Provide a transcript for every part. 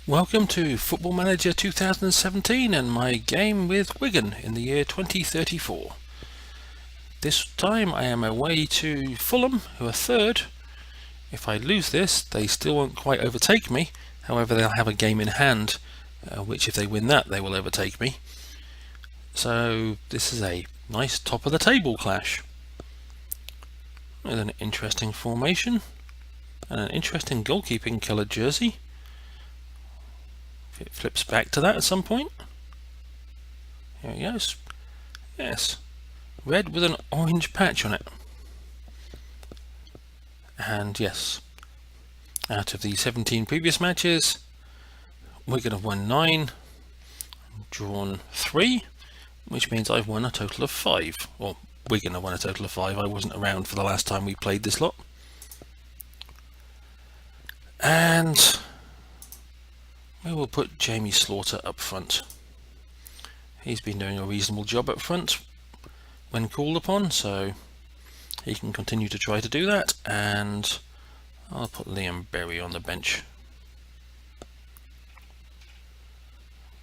Welcome to Football Manager 2017 and my game with Wigan in the year 2034. This time I am away to Fulham, who are third. If I lose this, they still won't quite overtake me. However, they'll have a game in hand, which if they win that, they will overtake me. So this is a nice top of the table clash. With an interesting formation and an interesting goalkeeping coloured jersey. If it flips back to that at some point. Here it goes. Yes. Red with an orange patch on it. And yes, out of the 17 previous matches, Wigan have won 9, drawn 3, which means I've won a total of 5. Or Wigan have won a total of 5. I wasn't around for the last time we played this lot. And we will put Jamie Slaughter up front. He's been doing a reasonable job up front when called upon, so he can continue to try to do that. And I'll put Liam Berry on the bench.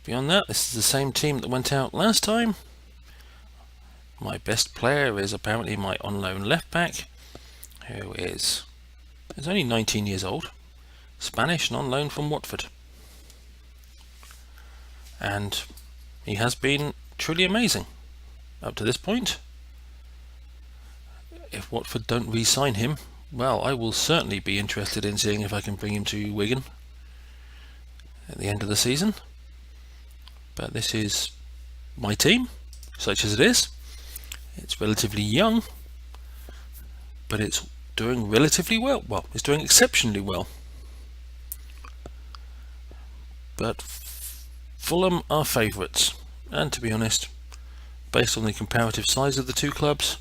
Beyond that, this is the same team that went out last time. My best player is apparently my on-loan left back, who is only 19 years old, Spanish and on loan from Watford. And he has been truly amazing up to this point. If Watford don't re-sign him, well, I will certainly be interested in seeing if I can bring him to Wigan at the end of the season. But this is my team, such as it is. It's relatively young, but it's doing relatively well. Well, it's doing exceptionally well. But Fulham are favourites, and to be honest, based on the comparative size of the two clubs,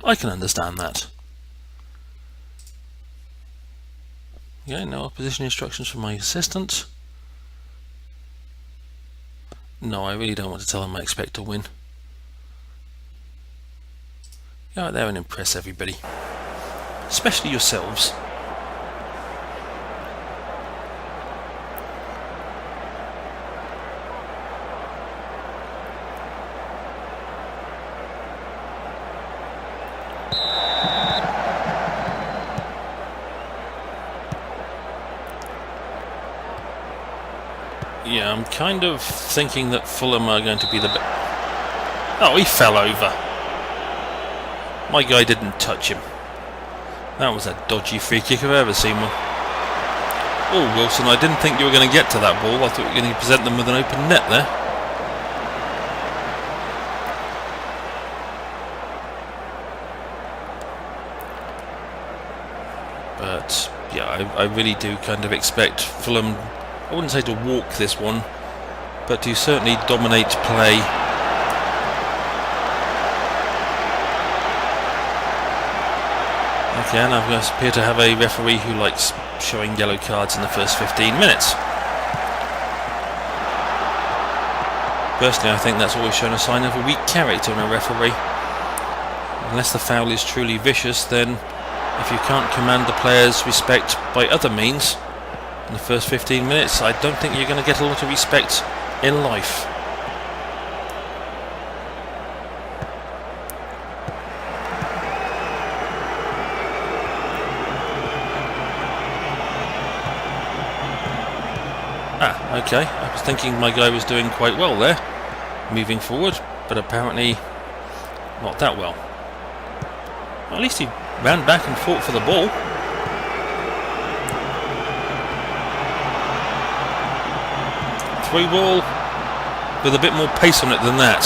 I can understand that. Yeah, no opposition instructions from my assistant. No, I really don't want to tell them I expect to win. Go out there and impress everybody, especially yourselves. Yeah, I'm kind of thinking that Fulham are going to be the Oh, he fell over. My guy didn't touch him. That was a dodgy free kick I've ever seen one. Oh, Wilson, I didn't think you were going to get to that ball. I thought you were going to present them with an open net there. But yeah, I really do kind of expect Fulham, I wouldn't say to walk this one, but to certainly dominate play. Okay, and I appear to have a referee who likes showing yellow cards in the first 15 minutes. Personally, I think that's always shown a sign of a weak character in a referee. Unless the foul is truly vicious, then if you can't command the players' respect by other means in the first 15 minutes, I don't think you're going to get a lot of respect in life. Okay, I was thinking my guy was doing quite well there, moving forward, but apparently not that well. At least he ran back and fought for the ball. Through ball with a bit more pace on it than that.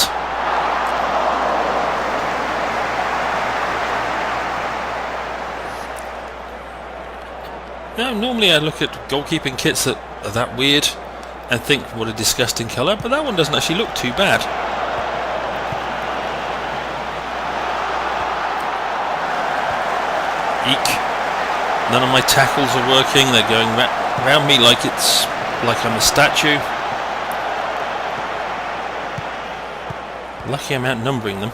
Now, normally I look at goalkeeping kits that are that weird and think what a disgusting colour, but that one doesn't actually look too bad. Eek. None of my tackles are working, they're going around me like I'm a statue. Lucky I'm outnumbering them,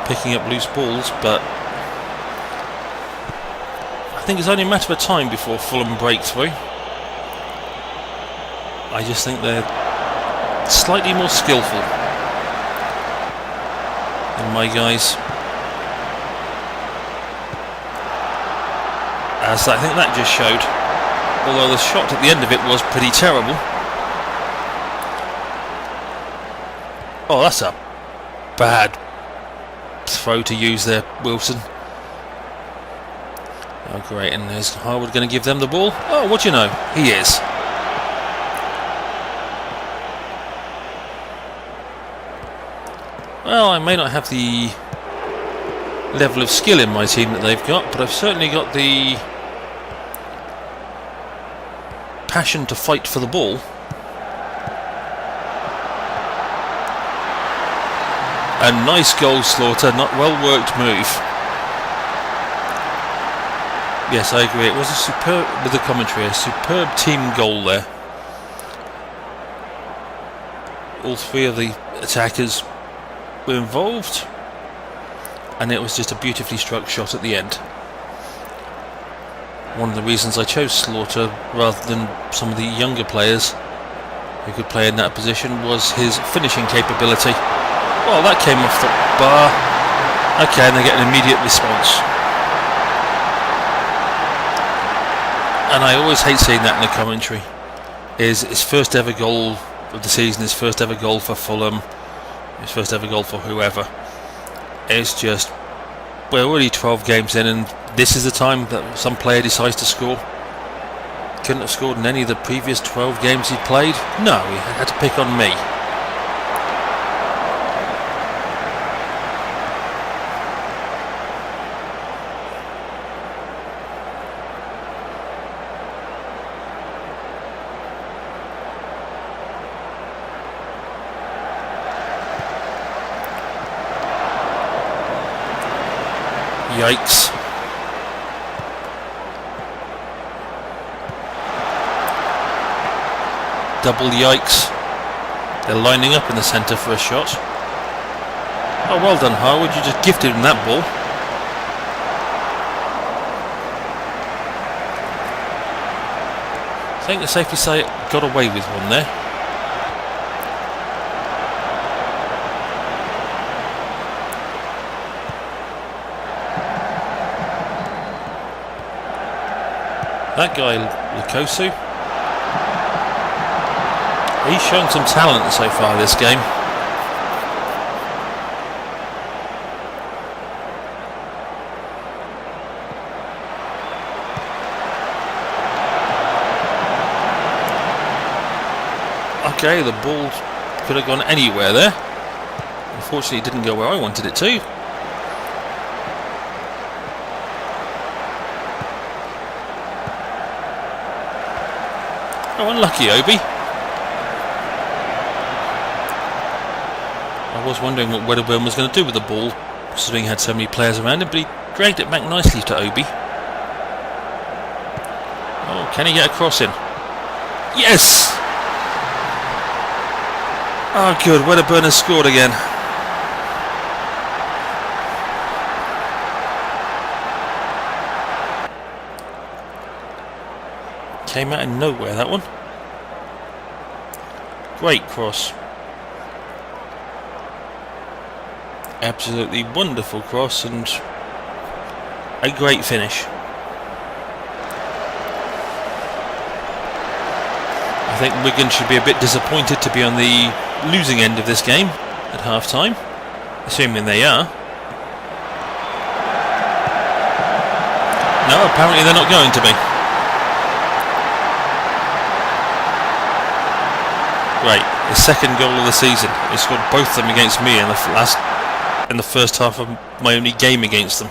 picking up loose balls, but I think it's only a matter of time before Fulham break through. I just think they're slightly more skillful than my guys. As I think that just showed, although the shot at the end of it was pretty terrible. Oh, that's a bad throw to use there, Wilson. Oh great, and there's Harwood going to give them the ball. Oh, what do you know, he is. Well, I may not have the level of skill in my team that they've got, but I've certainly got the passion to fight for the ball. A nice goal, Slaughter, not well worked move. Yes, I agree, it was a superb, with the commentary, a superb team goal there. All three of the attackers were involved, and it was just a beautifully struck shot at the end. One of the reasons I chose Slaughter rather than some of the younger players who could play in that position was his finishing capability. Well, that came off the bar. Okay, and they get an immediate response. And I always hate seeing that in the commentary. Is his first ever goal of the season, his first ever goal for Fulham, his first ever goal for whoever. It's just, we're already 12 games in, and this is the time that some player decides to score. Couldn't have scored in any of the previous 12 games he'd played. No, he had to pick on me. Yikes. Double yikes. They're lining up in the centre for a shot. Oh, well done, Harwood. You just gifted him that ball. I think it's safe to say it got away with one there. That guy, Lukosu, he's shown some talent so far this game. Okay, the ball could have gone anywhere there. Unfortunately, it didn't go where I wanted it to. Oh, unlucky, Obi. I was wondering what Wedderburn was going to do with the ball, considering he had so many players around him, but he dragged it back nicely to Obi. Oh, can he get a cross in? Yes! Oh, good. Wedderburn has scored again. Came out of nowhere, that one. Great cross. Absolutely wonderful cross and a great finish. I think Wigan should be a bit disappointed to be on the losing end of this game at half time, assuming they are. No, apparently they're not going to be. Great, the second goal of the season. He scored both of them against me in the first half of my only game against them.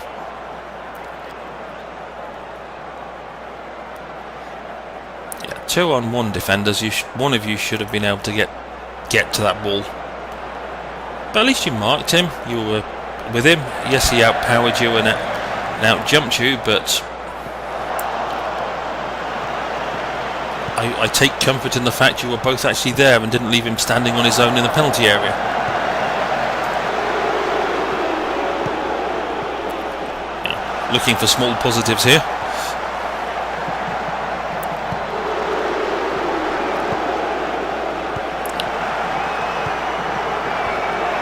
Yeah, 2-on-1 defenders. One of you should have been able to get to that ball. But at least you marked him. You were with him. Yes, he outpowered you and outjumped you, but I take comfort in the fact you were both actually there and didn't leave him standing on his own in the penalty area. Yeah, looking for small positives here.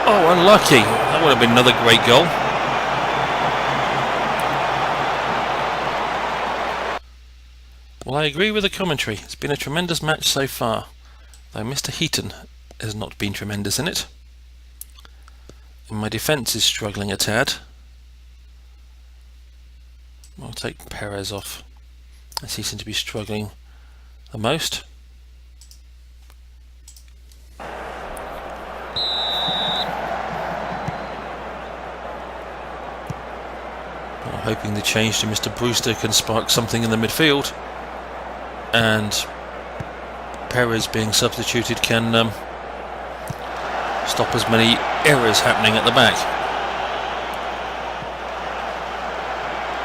Oh, unlucky. That would have been another great goal. Well, I agree with the commentary. It's been a tremendous match so far, though Mr. Heaton has not been tremendous in it. And my defence is struggling a tad. I'll take Perez off, as he seems to be struggling the most. I'm hoping the change to Mr. Brewster can spark something in the midfield, and Perez being substituted can stop as many errors happening at the back.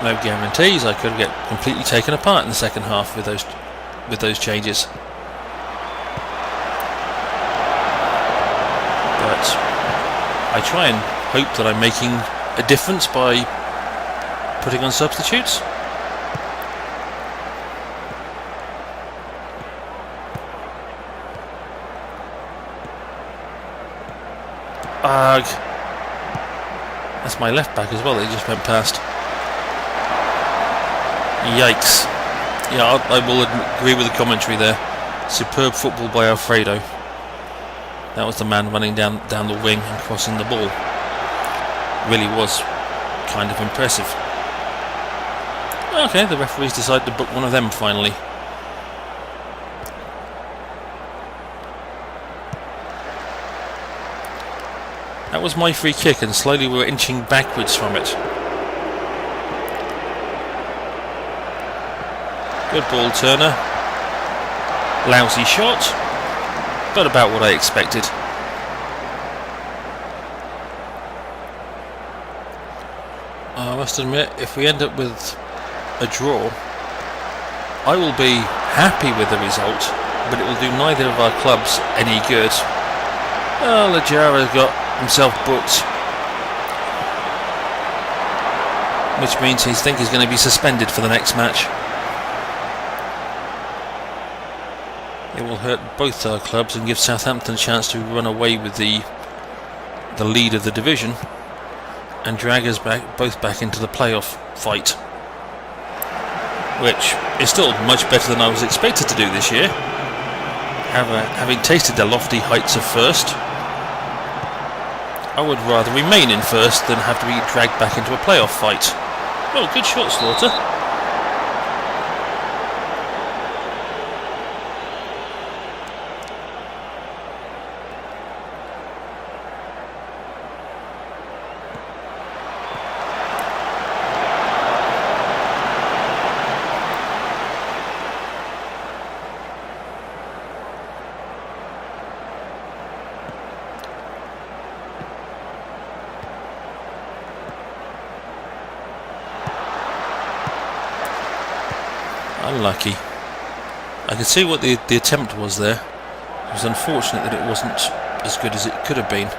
No guarantees. I could get completely taken apart in the second half with those changes. But I try and hope that I'm making a difference by putting on substitutes. Ugh. That's my left back as well, that just went past. Yikes. Yeah, I will agree with the commentary there. Superb football by Alfredo. That was the man running down the wing and crossing the ball. Really was kind of impressive. Okay, the referees decided to book one of them finally. That was my free kick, and slowly we were inching backwards from it. Good ball, Turner. Lousy shot, but about what I expected. I must admit, if we end up with a draw, I will be happy with the result, but it will do neither of our clubs any good. Oh, Lajara got himself booked, which means he's going to be suspended for the next match. It will hurt both our clubs and give Southampton a chance to run away with the lead of the division and drag us both back into the playoff fight, which is still much better than I was expected to do this year. Having tasted the lofty heights of first, I would rather remain in first than have to be dragged back into a playoff fight. Oh, good shot, Slaughter. Unlucky. I could see what the attempt was there. It was unfortunate that it wasn't as good as it could have been.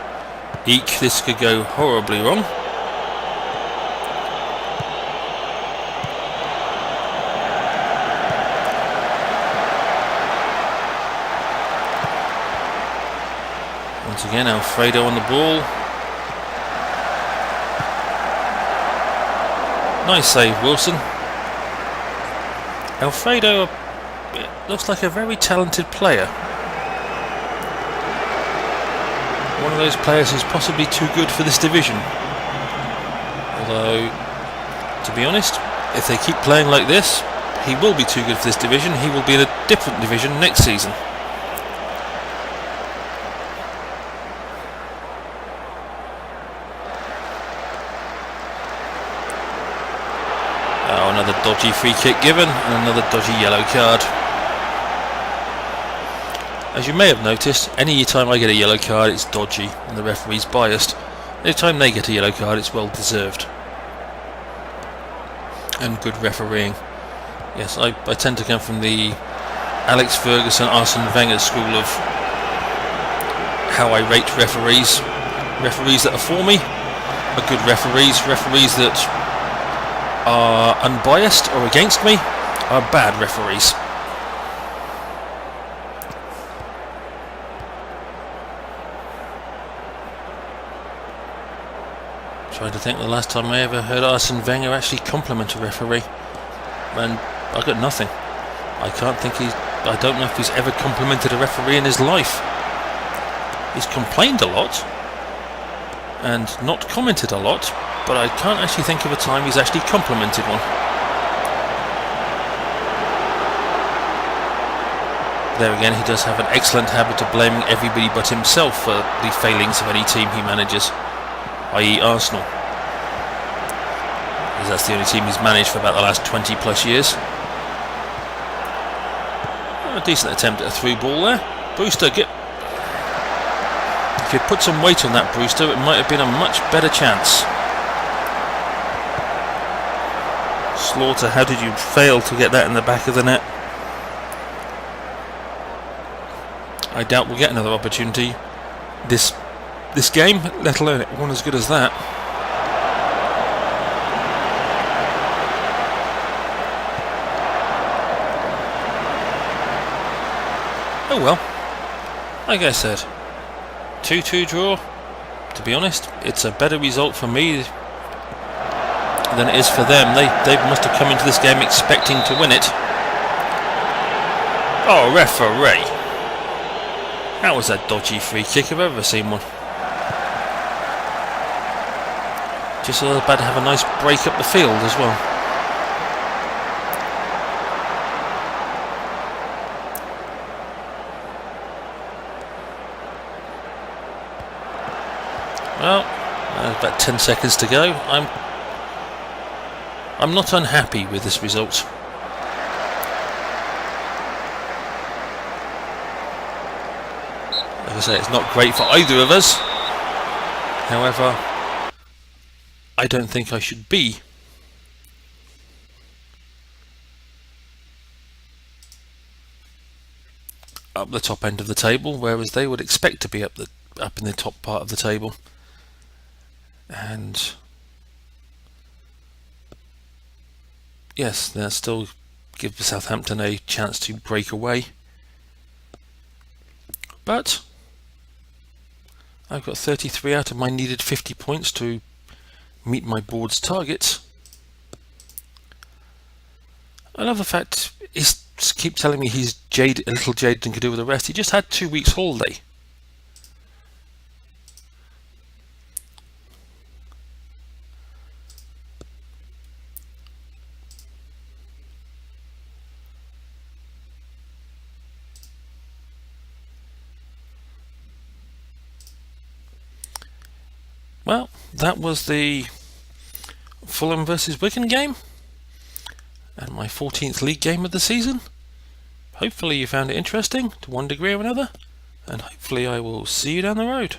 Eek, this could go horribly wrong. Once again, Alfredo on the ball. Nice save, Wilson. Alfredo looks like a very talented player. One of those players who's possibly too good for this division. Although, to be honest, if they keep playing like this, he will be too good for this division. He will be in a different division next season. Oh, another dodgy free kick given, and another dodgy yellow card. As you may have noticed, any time I get a yellow card it's dodgy and the referee's biased. Any time they get a yellow card it's well deserved. And good refereeing. Yes, I tend to come from the Alex Ferguson, Arsene Wenger school of how I rate referees. Referees that are for me are good referees. Referees that are unbiased or against me are bad referees. Trying to think the last time I ever heard Arsene Wenger actually compliment a referee, and I got nothing. I don't know if he's ever complimented a referee in his life. He's complained a lot and not commented a lot, but I can't actually think of a time he's actually complimented one. There again, he does have an excellent habit of blaming everybody but himself for the failings of any team he manages, i.e. Arsenal, because that's the only team he's managed for about the last 20 plus years. A decent attempt at a through ball there. Brewster, if you'd put some weight on that, Brewster, it might have been a much better chance. Slaughter, how did you fail to get that in the back of the net? I doubt we'll get another opportunity this game, let alone one as good as that. Oh well, like I said, 2-2 draw. To be honest, it's a better result for me than it is for them. They must have come into this game expecting to win it. Oh, referee! That was a dodgy free kick if I've ever seen one. Just about to have a nice break up the field as well. Well, about 10 seconds to go. I'm not unhappy with this result. Like I say, it's not great for either of us. However, I don't think I should be up the top end of the table, whereas they would expect to be up in the top part of the table. And yes, they'll still give Southampton a chance to break away. But I've got 33 out of my needed 50 points to meet my board's targets. I love the fact he keeps telling me he's a little jaded and could do with the rest. He just had 2 weeks holiday. Well, that was the Fulham versus Wigan game and my 14th league game of the season. Hopefully you found it interesting to one degree or another, and hopefully I will see you down the road.